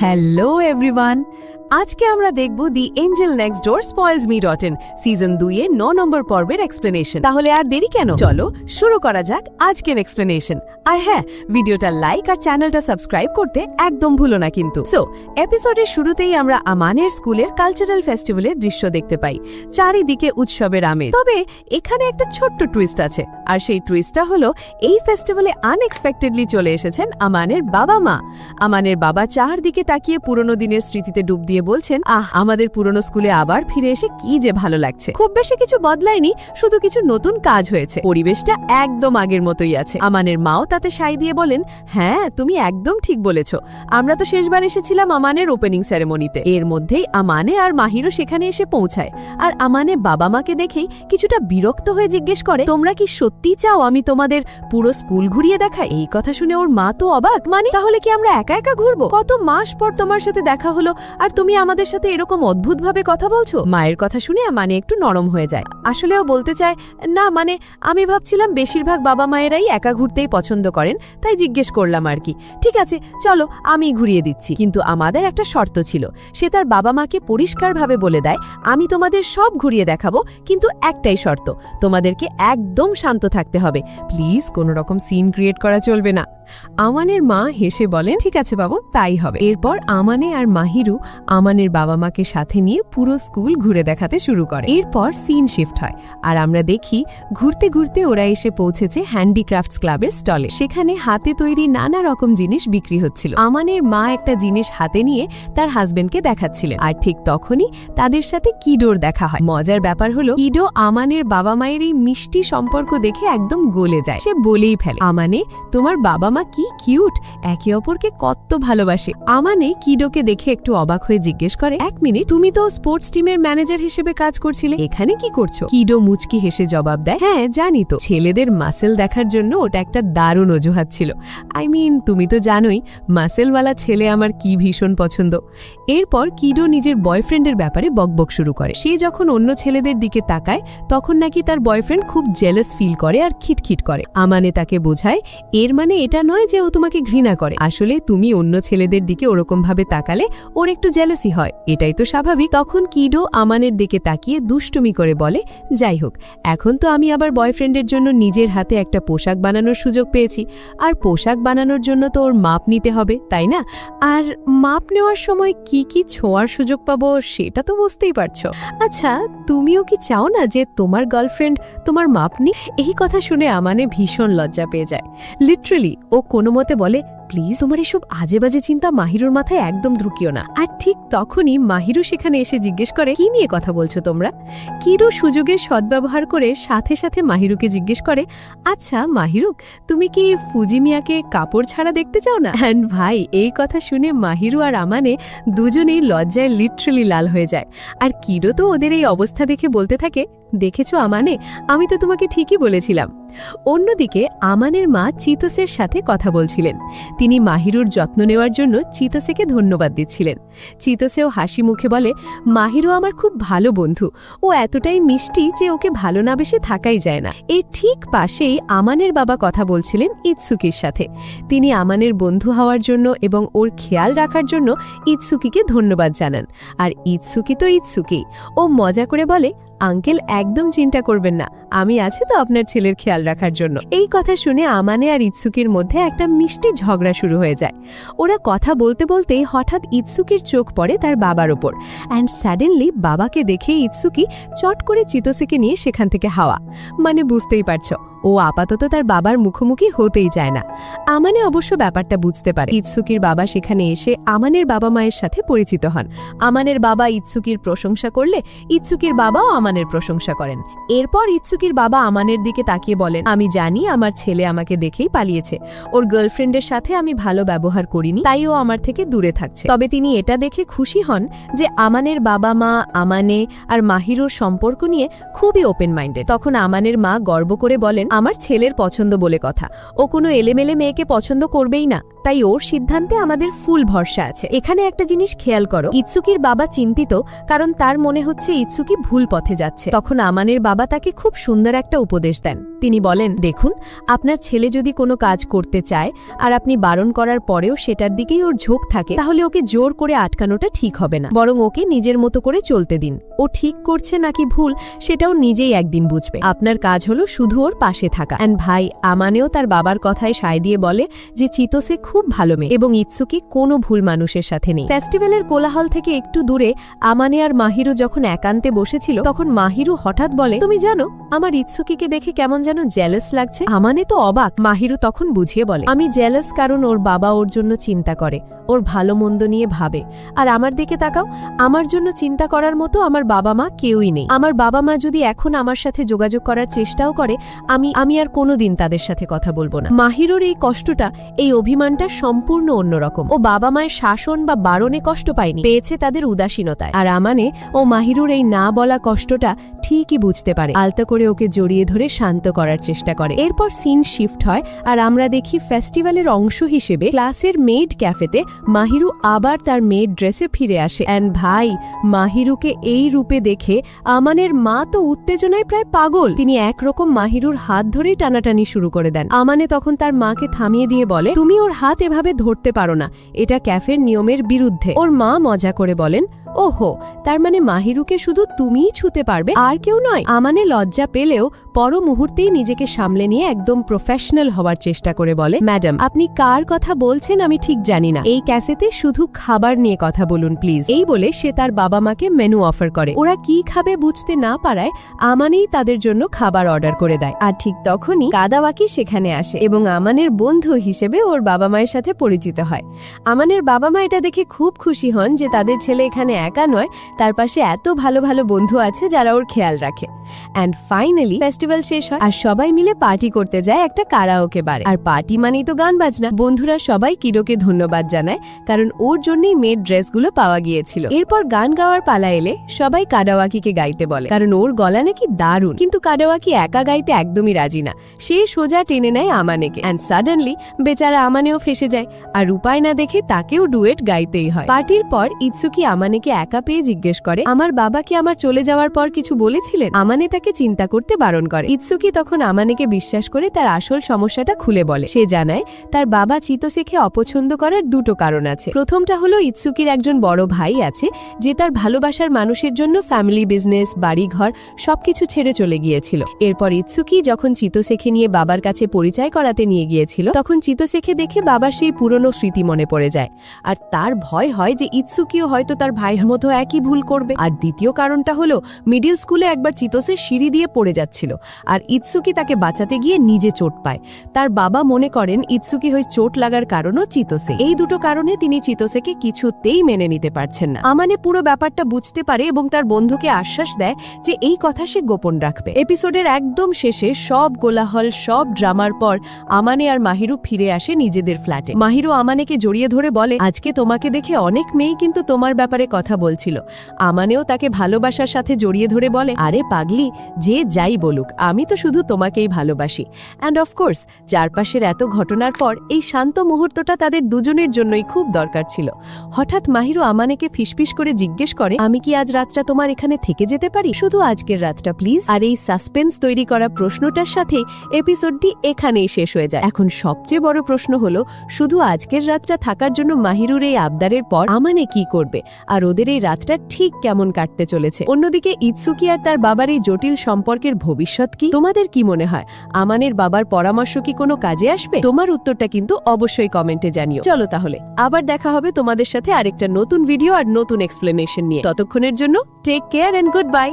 Hello everyone, আজকে আমরা দেখব the angel next door spoils me .in season 2 এর 9 নম্বর পর্বের এক্সপ্লেনেশন। তাহলে আর দেরি কেন, চলো শুরু করা যাক আজকের এক্সপ্লেনেশন। আর হ্যাঁ, ভিডিওটা লাইক আর চ্যানেলটা সাবস্ক্রাইব করতে একদম ভুলো না কিন্তু। সো এপিসোডের শুরুতেই আমরা আমানের স্কুলের কালচারাল ফেস্টিভ্যালের দৃশ্য দেখতে পাই, চারিদিকে উৎসবের আমেজ। তবে এখানে একটা ছোট্ট টুইস্ট আছে, আর সেই টুইস্টটা হলো এই ফেস্টিভ্যালে আনএক্সপেক্টেডলি চলে এসেছেন আমানের বাবা মা। আমানের বাবা চারদিকে তাকিয়ে পুরনো দিনের স্মৃতিতে ডুব দিয়ে বলছেন, আমাদের পুরনো স্কুলে আবার ফিরে এসে কি যে ভালো লাগছে। খুব বেশি কিছু বদলায়নি, শুধু কিছু নতুন কাজ হয়েছে। পরিবেশটা একদম আগের মতোই আছে। আমানের মাও তাতে সাই দিয়ে বলেন, হ্যাঁ তুমি একদম ঠিক বলেছ, আমরা তো শেষবার এসেছিলাম আমানের ওপেনিং সেরেমনিতে। এর মধ্যেই আমানে আর মাহিরও সেখানে এসে পৌঁছায়। আর আমানে বাবা মাকে দেখেই কিছুটা বিরক্ত হয়ে জিজ্ঞেস করে, তোমরা কি সত্যি চাও আমি তোমাদের পুরো স্কুল ঘুরিয়ে দেখাই? এই কথা শুনে ওর মা তো অবাক, মানে তাহলে কি আমরা একা একা ঘুরবো? কত মাস পর তোমার সাথে দেখা হলো আর তুমি আমাদের সাথে এরকম অদ্ভুতভাবে কথা বলছো। মায়ের কথা শুনে মানে একটু নরম হয়ে যায়। আসলেও বলতে চায়, না মানে আমি ভাবছিলাম বেশিরভাগ বাবা মায়েরাই একা ঘুরতেই পছন্দ করেন, তাই জিজ্ঞেস করলাম আর কি। ঠিক আছে চলো আমি ঘুরিয়ে দিচ্ছি, কিন্তু আমাদের একটা শর্ত ছিল। সে তার বাবা মাকে পরিষ্কারভাবে বলে দেয়, আমি তোমাদের সব ঘুরিয়ে দেখাবো, কিন্তু একটাই শর্ত, তোমাদেরকে একদম শান্ত থাকতে হবে, প্লিজ কোনো রকম সিন ক্রিয়েট করা চলবে না। আমানের মা হেসে বলেন, ঠিক আছে বাবু তাই হবে। এরপর আমানে আর মাহিরু আমানের বাবা মাকে সাথে নিয়ে পুরো স্কুল ঘুরে দেখাতে শুরু করে। এরপর সিন শিফট হয় আর আমরা দেখি ঘুরতে ঘুরতে ওরা এসে পৌঁছেছে হ্যান্ডিক্রাফটস ক্লাবের স্টলে। সেখানে হাতে তৈরি নানা রকম জিনিস বিক্রি হচ্ছিল। আমানের মা একটা জিনিস হাতে নিয়ে তার হাজবেন্ডকে দেখাচ্ছিলেন, আর ঠিক তখনই তাদের সাথে কিডোর দেখা হয়। মজার ব্যাপার হলো কিডো আমানের বাবা মায়ের এই মিষ্টি সম্পর্ক দেখে একদম গলে যায়। সে বলেই ফেলে, আমানে তোমার বাবা মা কি কিউট, একে অপরকে কত ভালোবাসে। আমানে কিডোকে দেখে একটু অবাক হয়ে জিজ্ঞেস করে, এক মিনিট, তুমি তো স্পোর্টস টিমের ম্যানেজার হিসেবে কাজ করছিলে, এখানে কি করছো? কিডো মুচকি হেসে জবাব দেয়, হ্যাঁ জানি তো, ছেলেদের মাসেল দেখার জন্য ওটা একটা দারুণ অজুহাত ছিল। তুমি তো জানোই মাসেলওয়ালা ছেলে আমার কি ভীষণ পছন্দ। এরপর কিডো নিজের বয়ফ্রেন্ডের ব্যাপারে বকবক শুরু করে। সে যখন অন্য ছেলেদের দিকে তাকায় তখন নাকি তার বয়ফ্রেন্ড খুব জেলাস ফিল করে আর খিটখিট করে। আমানে তাকে বোঝায়, এর মানে এটা নয় যে ও তোমাকে ঘৃণা করে, আসলে তুমি অন্য ছেলেদের দিকে ওরকম ভাবে তাকালে ওর একটু জেলাসি হয়, এটাই তো স্বাভাবিক। তখন কিডো আমানের দিকে তাকিয়ে দুষ্টুমি করে বলে, যাই হোক, এখন তো আমি আবার বয়ফ্রেন্ডের জন্য নিজের হাতে একটা পোশাক বানানোর সুযোগ পেয়েছি, আর পোশাক বানানোর জন্য তো ওর মাপ নিতে হবে, তাই না? আর মাপ নেওয়ার সময় কি কি ছোঁয়ার সুযোগ পাবো সেটা তো বুঝতেই পারছো। আচ্ছা, তুমিও কি চাও না যে তোমার গার্লফ্রেন্ড তোমার মাপ নি? এই কথা শুনে আমানে ভীষণ লজ্জা পেয়ে যায়। লিটারালি ও কোনো মতে বলে, প্লিজ তোমার এসব আজে বাজে চিন্তা মাহিরুর মাথায় একদম ঢুকিও না। আর ঠিক তখনই মাহিরু সেখানে এসে জিজ্ঞেস করে, কি নিয়ে কথা বলছো তোমরা? কিডো সুযোগের সদ্ব্যবহার করে সাথে সাথে মাহিরুকে জিজ্ঞেস করে, আচ্ছা মাহিরুক, তুমি কি ফুজিমিয়াকে কাপড় ছাড়া দেখতে চাও না? অ্যান্ড ভাই, এই কথা শুনে মাহিরু আর আমানে দুজনেই লজ্জায় লিটারালি লাল হয়ে যায়। আর কিডো তো ওদের এই অবস্থা দেখে বলতে থাকে, দেখেছো আমানে, আমি তো তোমাকে ঠিকই বলেছিলাম। অন্যদিকে আমানের মা চিতোসের সাথে কথা বলছিলেন। তিনি মাহিরুর যত্ন নেওয়ার জন্য চিতোসেকে ধন্যবাদ দিচ্ছিলেন। চিতোসেও হাসি মুখে বলে, মাহিরু আমার খুব ভালো বন্ধু, ও এতটাই মিষ্টি যে ওকে ভালো না বেশি থাকাই যায় না। এর ঠিক পাশেই আমানের বাবা কথা বলছিলেন ইৎসুকির সাথে। তিনি আমানের বন্ধু হওয়ার জন্য এবং ওর খেয়াল রাখার জন্য ইৎসুকিকে ধন্যবাদ জানান। আর ইৎসুকি তো ইৎসুকি, ও মজা করে বলে, আঙ্কেল একদম চিন্তা করবেন না, আমি আছি তো আপনার ছেলের খেয়াল রাখার জন্য। এই কথা শুনে আমানে আর ইৎসুকির মধ্যে একটা মিষ্টি ঝগড়া শুরু হয়ে যায়। ওরা কথা বলতে বলতেই হঠাৎ ইৎসুকির চোখ পড়ে তার বাবার ওপর, অ্যান্ড সাডেনলি বাবাকে দেখে ইৎসুকি চট করে চিতোসেকে নিয়ে সেখান থেকে হাওয়া। মানে বুঝতেই পারছো, ও আপাতত তার বাবার মুখোমুখি হতেই চায় না। আমানে অবশ্য ব্যাপারটা বুঝতে পারে। ইৎসুকির বাবা সেখানে এসে আমানের বাবা মায়ের সাথে পরিচিত হন। আমানের বাবা ইৎসুকির প্রশংসা করলে ইৎসুকির বাবাও আমানের প্রশংসা করেন। এরপর ইৎসুকির বাবা আমানের দিকে তাকিয়ে বলেন, আমি জানি আমার ছেলে আমাকে দেখেই পালিয়েছে, ওর গার্লফ্রেন্ডের সাথে আমি ভালো ব্যবহার করিনি, তাই ও আমার থেকে দূরে থাকছে। তবে তিনি এটা দেখে খুশি হন যে আমানের বাবা মা আমানে আর মাহিরুর সম্পর্ক নিয়ে খুবই ওপেন মাইন্ডেড। তখন আমানের মা গর্ব করে বলেন, আমার ছেলের পছন্দ বলে কথা, ও কোনো এলেমেলে মেয়েকে পছন্দ করবেই না। তাই ওর সিদ্ধান্তে আমাদের ফুল ভরসা আছে। এখানে একটা জিনিস খেয়াল করো, ইৎসুকির বাবা চিন্তিত, কারণ তার মনে হচ্ছে ইৎসুকি ভুল পথে যাচ্ছে। তখন আমানের বাবা তাকে খুব সুন্দর একটা উপদেশ দেন। তিনি বলেন, দেখুন, আপনার ছেলে যদি কোনো কাজ করতে চায় আর আপনি বারণ করার পরেও সেটার দিকেই ওর ঝোঁক থাকে, তাহলে ওকে জোর করে আটকানোটা ঠিক হবে না, বরং ওকে নিজের মতো করে চলতে দিন। ও ঠিক করছে নাকি ভুল সেটাও নিজেই একদিন বুঝবে। আপনার কাজ হলো শুধু ওর পাশে থাকা। অ্যান্ড ভাই আমানেও তার বাবার কথায় সায় দিয়ে বলে যে চিতোসে খুব ভালো মেয়ে এবং ইৎসুকি কোনো ভুল মানুষের সাথে নেই। ফেস্টিভ্যালের কোলাহল থেকে একটু দূরে আমানে আর মাহিরু যখন একান্তে বসেছিল, তখন মাহিরু হঠাৎ বলে, তুমি জানো আমার ইৎসুকিকে দেখে কেমন যেন জেলাস লাগছে। আমানে তো অবাক। মাহিরু তখন বুঝিয়ে বলে, আমি জেলাস কারণ ওর বাবা ওর জন্য চিন্তা করে, ওর ভালো মন্দ নিয়ে ভাবে। আর আমার দিকে তাকাও, আমার জন্য চিন্তা করার মতো আমার বাবা মা কেউই নেই। আমার বাবা মা যদি এখন আমার সাথে যোগাযোগ করার চেষ্টাও করে, আমি আর কোনোদিন তাদের সাথে কথা বলবো না। মাহিরুর এই কষ্টটা, এই অভিমানটা সম্পূর্ণ অন্যরকম। ও বাবা মায়ের শাসন বা বারণে কষ্ট পায়নি, পেয়েছে তাদের উদাসীনতায়। আর আমানে ও মাহিরুর এই না বলা কষ্টটা ঠিকই বুঝতে পারে। আলতো করে ওকে জড়িয়ে ধরে শান্ত করার চেষ্টা করে। এরপর সিন শিফট হয় আর আমরা দেখি ফেস্টিভ্যালের অংশ হিসেবে ক্লাসের মেড ক্যাফেতে মাহিরু আবার তার মেড ড্রেসে ফিরে আসে। অ্যান্ড ভাই, মাহিরুকে এই রূপে দেখে আমানের মা তো উত্তেজনায় প্রায় পাগল। তিনি একরকম মাহিরুর হাত ধরেই টানাটানি শুরু করে দেন। আমানে তখন তার মাকে থামিয়ে দিয়ে বলে, তুমি ওর হাত এভাবে ধরতে পারো না, এটা ক্যাফের নিয়মের বিরুদ্ধে। ওর মা মজা করে বলেন, ওহো, তার মানে মাহিরুকে শুধু তুমিই ছুতে পারবে, আর কেউ নয়। আমানে লজ্জা পেলেও পর মুহূর্তেই নিজেকে সামলে নিয়ে একদম প্রফেশনাল হওয়ার চেষ্টা করে বলে, ম্যাডাম আপনি কার কথা বলছেন আমি ঠিক জানি না, এই ক্যাফেতে শুধু খাবার নিয়ে কথা বলুন প্লিজ। এই বলে সে তার বাবা মাকে মেনু অফার করে। ওরা কি খাবে বুঝতে না পারায় আমানেই তাদের জন্য খাবার অর্ডার করে দেয়। আর ঠিক তখনই কাদাওয়াকি সেখানে আসে এবং আমানের বন্ধু হিসেবে ওর বাবা মায়ের সাথে পরিচিত হয়। আমানের বাবা মা এটা দেখে খুব খুশি হন যে তাদের ছেলে এখানে একা নয়, তার পাশে এত ভালো ভালো বন্ধু আছে যারা ওর খেয়াল রাখে। অ্যান্ড ফাইনালি ফেস্টিভ্যাল শেষ হয় আর সবাই মিলে পার্টি করতে যায় একটা কারাওকে বারে। আর পার্টি মানেই তো গান বাজনা। বন্ধুরা সবাই কিরোকে ধন্যবাদ জানায়, কারণ ওর জন্যই মেড ড্রেসগুলো পাওয়া গিয়েছিল। এরপর গান গাওয়ার পালা এলে সবাই কাদাওয়াকিকে গাইতে বলে, কারণ ওর গলা নাকি দারুণ। কিন্তু কাদাওয়াকি একা গাইতে একদমই রাজি না, সে সোজা টেনে নেয় আমানেকে। অ্যান্ড সাডেনলি বেচারা আমানেও ফেসে যায়, আর উপায় না দেখে তাকেও ডুয়েট গাইতেই হয়। পার্টির পর ইৎসুকি আমানেকে একা পেয়ে জিজ্ঞেস করে, আমার বাবা কি আমার চলে যাওয়ার পর কিছু বলেছিলেন? আমানে তাকে চিন্তা করতে বারণ করে। ইৎসুকি তখন আমানেকে বিশ্বাস করে তার আসল সমস্যাটা খুলে বলে। সে জানায় তার বাবা চিতোসেকে অপছন্দ করার দুটো কারণ আছে। প্রথমটা হলো ইৎসুকির একজন বড় ভাই আছে যে তার ভালোবাসার মানুষের জন্য ফ্যামিলি, বিজনেস, বাড়িঘর সবকিছু ছেড়ে চলে গিয়েছিল। এরপর ইৎসুকি যখন চিতোসেকে নিয়ে বাবার কাছে পরিচয় করাতে নিয়ে গিয়েছিল, তখন চিতোসেকে দেখে বাবার সেই পুরনো স্মৃতি মনে পড়ে যায়। আর তার ভয় হয় যে ইৎসুকিও হয়তো তার ভাইয়ের মতো একই ভুল করবে। আর দ্বিতীয় কারণটা হলো মিডিল স্কুলে একবার চিতোসে সিঁড়ি দিয়ে পড়ে যাচ্ছিল আর ইৎসুকি তাকে বাঁচাতে গিয়ে নিজে চোট পায়। তার বাবা মনে করেন ইৎসুকি হয়ে চোট লাগার কারণও চিতোসে। এই দুটো কারণে তিনি চিতোসেকে কিছুতেই মেনে নিতে পারছেন না। আমানে পুরো ব্যাপারটা বুঝতে পারে এবং তার বন্ধুকে আশ্বাস দেয় যে এই কথা সে গোপন রাখবে। এপিসোডের একদম শেষে সব কোলাহল, সব ড্রামার পর আমানে আর মাহিরু ফিরে আসে নিজেদের ফ্ল্যাটে। মাহিরু আমানেকে জড়িয়ে ধরে বলে, আজকে তোমাকে দেখে অনেক মেয়ে কিন্তু তোমার ব্যাপারে কথা বলছিল। আমানেও তাকে ভালোবাসার সাথে জড়িয়ে ধরে বলে, আরে পাগলি, যে যাই বলুক আমি তো শুধু তোমাকেই ভালোবাসি। অ্যান্ড অফকোর্স চারপাশের এত ঘটনার পর এই শান্ত মুহূর্তটা তাদের দুজনের জন্যই খুব দরকার ছিল। হঠাৎ মাহিরু আমানেকে ফিসফিস করে জিজ্ঞেস করে, আমি কি আজ রাতটা তোমার এখানে থেকে যেতে পারি? শুধু আজকের রাতটা প্লিজ। আর এই সাসপেন্স তৈরি করা প্রশ্নটার সাথে এপিসোডটি এখানেই শেষ হয়ে যায়। এখন সবচেয়ে বড় প্রশ্ন হলো, শুধু আজকের রাতটা থাকার জন্য মাহিরুর এই আবদারের পর আমানে কি করবে, আর ওদের এই রাতটা ঠিক কেমন কাটতে চলেছে? অন্যদিকে ইৎসুকি আর তার বাবার এই জটিল সম্পর্কের ভবিষ্যৎ কি? তোমাদের কি মনে হয় আমানের বাবার পরামর্শ কি কোনো কাজে আসবে? তোমার উত্তরটা কিন্তু অবশ্যই কমেন্টে জানিও। চলো তাহলে আবার দেখা হবে তোমাদের সাথে আরেকটা নতুন ভিডিও আর নতুন এক্সপ্লেনেশন নিয়ে। ততক্ষণের জন্য take care and good bye.